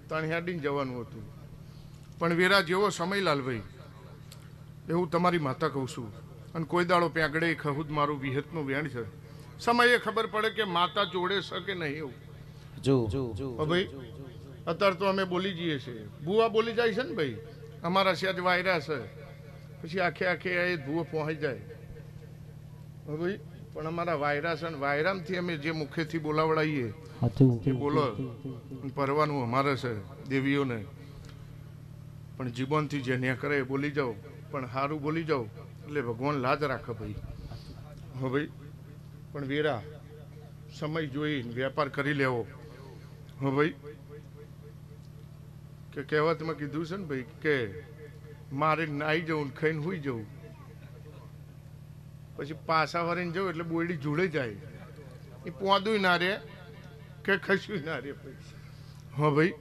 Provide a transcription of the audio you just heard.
તાણ હેડીને જવાનું હતું. પણ વેરા જેવો સમય લાલભાઈ એવું તમારી માતા કહું છું. અને કોઈ દાડો પેંગડે ખહુદ મારું વિહતનું વેણ છે. સમયે ખબર પડે કે માતા જોડે છે કે નહીં. એવું ભાઈ અત્યારે તો અમે બોલી જઈએ છીએ, બુઆ બોલી જાય છે ને ભાઈ, અમારા સેજ વાયરા છે, પછી આખે આખે એ ભૂવો પહોંચી જાય ભાઈ. પણ અમારા વાયરા છે ને વાયરામથી અમે જે મુખેથી બોલાવડાવીએ એ બોલો પરવાનું અમારે છે દેવીઓને. પણ જીવનથી જે ન્યા કરે એ બોલી જાઓ, પણ સારું બોલી જાઓ એટલે ભગવાન લાજ રાખે ભાઈ. હો ભાઈ પણ વેરા સમય જોઈ વેપાર કરી લેવો. હો ભાઈ કે કહેવતમાં કીધું છે ને ભાઈ કે મારે નાઈ જવું ખાઈને સુઈ જવું, પછી પાછા વળીને જવું એટલે બોયડી જોડે જાય, એ પોંદું ના રે કે ખસ્યું ના રે. હા ભાઈ